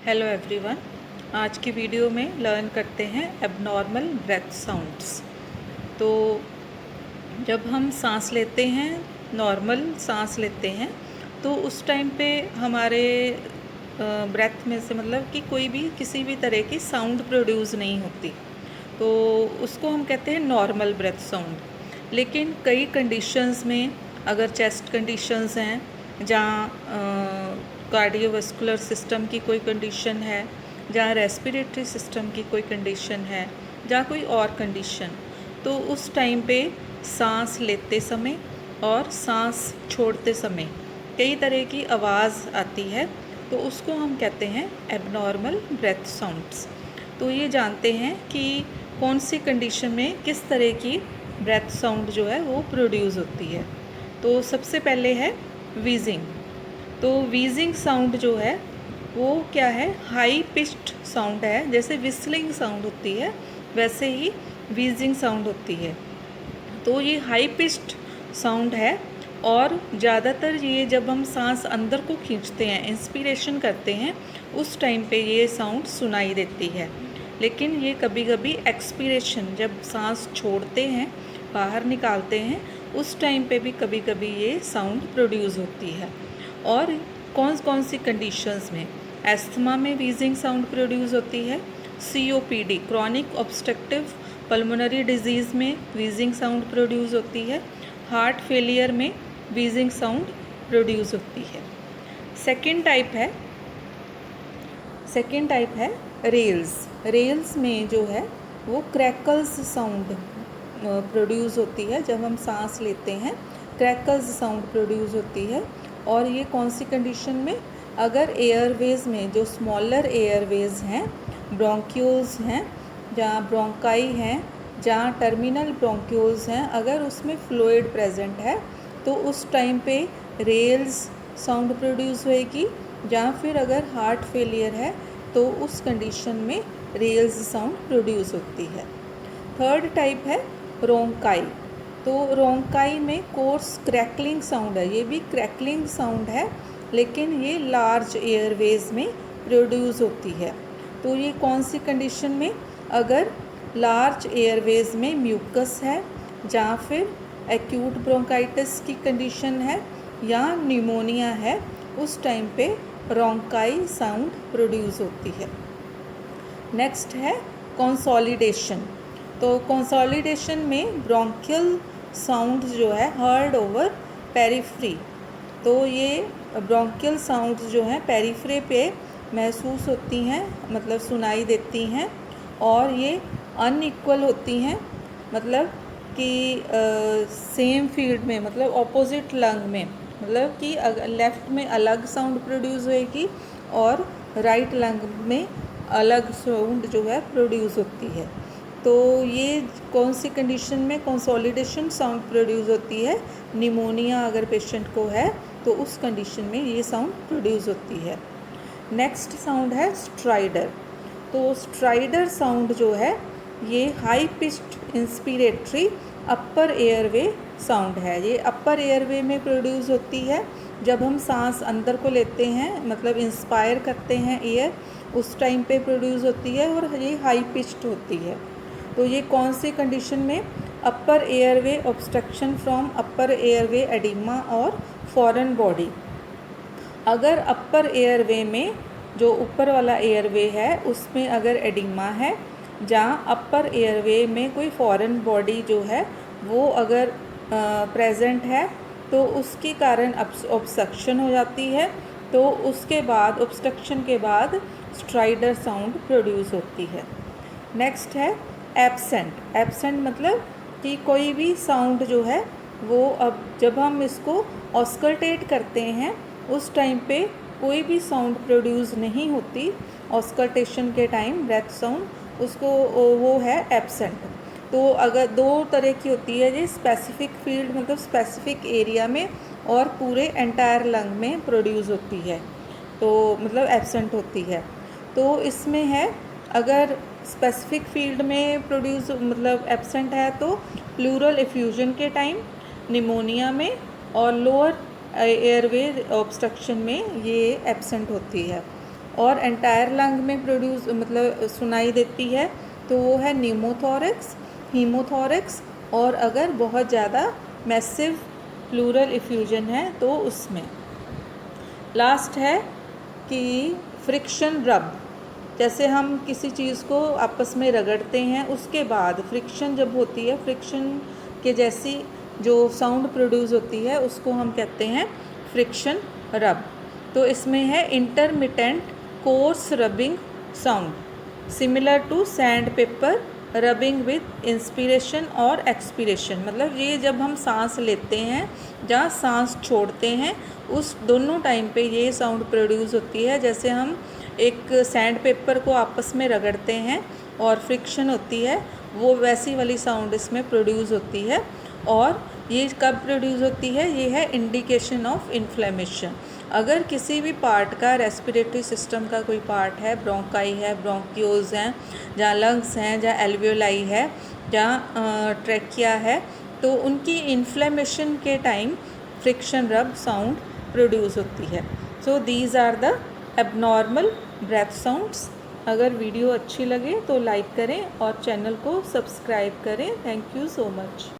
Hello everyone. आज की video में लर्न करते हैं एबनॉर्मल ब्रेथ साउंड्स। तो जब हम सांस लेते हैं, नॉर्मल सांस लेते हैं, तो उस टाइम पे हमारे ब्रेथ में से मतलब कि कोई भी किसी भी तरह की साउंड प्रोड्यूस नहीं होती, तो उसको हम कहते हैं नॉर्मल ब्रेथ साउंड। लेकिन कई कंडीशंस में, अगर चेस्ट कंडीशंस हैं, जहाँ कार्डियोवास्कुलर सिस्टम की कोई कंडीशन है, जहाँ रेस्पिरेटरी सिस्टम की कोई कंडीशन है, जहाँ कोई और कंडीशन, तो उस टाइम पे सांस लेते समय और सांस छोड़ते समय कई तरह की आवाज़ आती है, तो उसको हम कहते हैं एबनॉर्मल ब्रेथ साउंड्स। तो ये जानते हैं कि कौन सी कंडीशन में किस तरह की ब्रेथ साउंड जो है वो प्रोड्यूस होती है। तो सबसे पहले है वीजिंग। तो वीजिंग साउंड जो है वो क्या है, हाई पिच्ड साउंड है। जैसे विस्लिंग साउंड होती है वैसे ही वीजिंग साउंड होती है। तो ये हाई पिच्ड साउंड है और ज़्यादातर ये जब हम सांस अंदर को खींचते हैं, इंस्पिरेशन करते हैं, उस टाइम पे ये साउंड सुनाई देती है। लेकिन ये कभी कभी एक्सपीरेशन, जब सांस छोड़ते हैं, बाहर निकालते हैं, उस टाइम पे भी कभी कभी ये साउंड प्रोड्यूस होती है। और कौन कौन सी कंडीशंस में? एस्थमा में वीजिंग साउंड प्रोड्यूस होती है। COPD, chronic obstructive pulmonary disease में वीजिंग साउंड प्रोड्यूस होती है। हार्ट फेलियर में वीजिंग साउंड प्रोड्यूस होती है। सेकेंड टाइप है रेल्स। रेल्स में जो है वो क्रैकल्स साउंड प्रोड्यूस होती है। जब हम सांस लेते हैं क्रैकल्स साउंड प्रोड्यूस होती है। और ये कौन सी कंडीशन में? अगर एयरवेज में, जो स्मॉलर एयरवेज हैं, ब्रोंक्यूल्स हैं, जहाँ ब्रोंकाई हैं, जहाँ टर्मिनल ब्रोंक्यूल्स हैं, अगर उसमें फ्लूइड प्रेजेंट है तो उस टाइम पे रेल्स साउंड प्रोड्यूस होएगी। जहाँ फिर अगर हार्ट फेलियर है तो उस कंडीशन में रेल्स साउंड प्रोड्यूस होती है। थर्ड टाइप है रोंकाई। तो रोंकाई में कोर्स क्रैकलिंग साउंड है। ये भी क्रैकलिंग साउंड है, लेकिन ये लार्ज एयरवेज में प्रोड्यूस होती है। तो ये कौन सी कंडीशन में? अगर लार्ज एयरवेज में म्यूकस है, जहाँ फिर एक्यूट ब्रोंकाइटिस की कंडीशन है या न्यूमोनिया है, उस टाइम पे रोंकाई साउंड प्रोड्यूस होती है। नेक्स्ट है कंसोलिडेशन। तो कंसोलिडेशन में ब्रोंकियल साउंड जो है हर्ड ओवर पेरिफ्री। तो ये ब्रोंकियल साउंड जो हैं पेरिफ्री पे महसूस होती हैं, मतलब सुनाई देती हैं, और ये अनइक्वल होती हैं, मतलब कि सेम फील्ड में, मतलब ऑपोजिट लंग में, मतलब कि लेफ़्ट में अलग साउंड प्रोड्यूस होएगी और राइट लंग में अलग साउंड जो है प्रोड्यूस होती है। तो ये कौन सी कंडीशन में कंसोलिडेशन साउंड प्रोड्यूस होती है? निमोनिया अगर पेशेंट को है तो उस कंडीशन में ये साउंड प्रोड्यूस होती है। नेक्स्ट साउंड है स्ट्राइडर। तो स्ट्राइडर साउंड जो है ये हाई पिच्ड इंस्पिरेटरी अपर एयरवे साउंड है। ये अपर एयरवे में प्रोड्यूस होती है। जब हम सांस अंदर को लेते हैं, मतलब इंस्पायर करते हैं एयर, उस टाइम पे प्रोड्यूस होती है और ये हाई पिच्ड होती है। तो ये कौन सी कंडीशन में? अपर airway obstruction from upper airway oedema और फॉरेन बॉडी। अगर अपर एयरवे में, जो ऊपर वाला एयरवे है, उसमें अगर एडिमा है, जहाँ अपर एयरवे में कोई फॉरेन बॉडी जो है वो अगर प्रेजेंट है, तो उसके कारण ऑब्स्ट्रक्शन हो जाती है। तो उसके बाद, ऑब्स्ट्रक्शन के बाद स्ट्राइडर साउंड प्रोड्यूस होती है। नेक्स्ट है एब्सेंट। एब्सेंट मतलब कि कोई भी साउंड जो है वो, अब जब हम इसको ऑस्कल्टेट करते हैं उस टाइम पे कोई भी साउंड प्रोड्यूस नहीं होती। ऑस्कल्टेशन के टाइम ब्रेथ साउंड, उसको वो है एब्सेंट। तो अगर दो तरह की होती है, ये स्पेसिफिक फील्ड मतलब स्पेसिफिक एरिया में, और पूरे एंटायर लंग में प्रोड्यूस होती है, तो मतलब एब्सेंट होती है। तो इसमें है, अगर स्पेसिफिक फील्ड में प्रोड्यूस मतलब एब्सेंट है तो प्लूरल एफ्यूजन के टाइम, निमोनिया में और लोअर एयरवे ऑब्स्ट्रक्शन में ये एब्सेंट होती है। और एंटायर लंग में प्रोड्यूस मतलब सुनाई देती है तो वो है न्यूमोथोरैक्स, हीमोथोरैक्स, और अगर बहुत ज़्यादा मैसिव प्लूरल इफ्यूजन है तो उसमें। लास्ट है कि फ्रिक्शन रब, जैसे हम किसी चीज़ को आपस में रगड़ते हैं उसके बाद फ्रिक्शन जब होती है, फ्रिक्शन के जैसी जो साउंड प्रोड्यूस होती है उसको हम कहते हैं फ्रिक्शन रब। तो इसमें है intermittent coarse rubbing sound similar to sand paper rubbing with inspiration और एक्सपिरेशन, मतलब ये जब हम सांस लेते हैं या सांस छोड़ते हैं उस दोनों टाइम पे ये साउंड प्रोड्यूस होती है। जैसे हम एक सैंड पेपर को आपस में रगड़ते हैं और फ्रिक्शन होती है, वो वैसी वाली साउंड इसमें प्रोड्यूस होती है। और ये कब प्रोड्यूस होती है, ये है इंडिकेशन ऑफ इन्फ्लेमेशन। अगर किसी भी पार्ट का, रेस्पिरेटरी सिस्टम का कोई पार्ट है, ब्रोंकाई है, ब्रोंक्यूल्स हैं, जहाँ लंग्स हैं, जहाँ एल्वियोलाई है, जहाँ ट्रैकिया है, तो उनकी इन्फ्लेमेशन के time friction rub sound produce होती है। So these are the abnormal breath sounds. अगर वीडियो अच्छी लगे तो लाइक करें और चैनल को सब्सक्राइब करें। Thank you so much.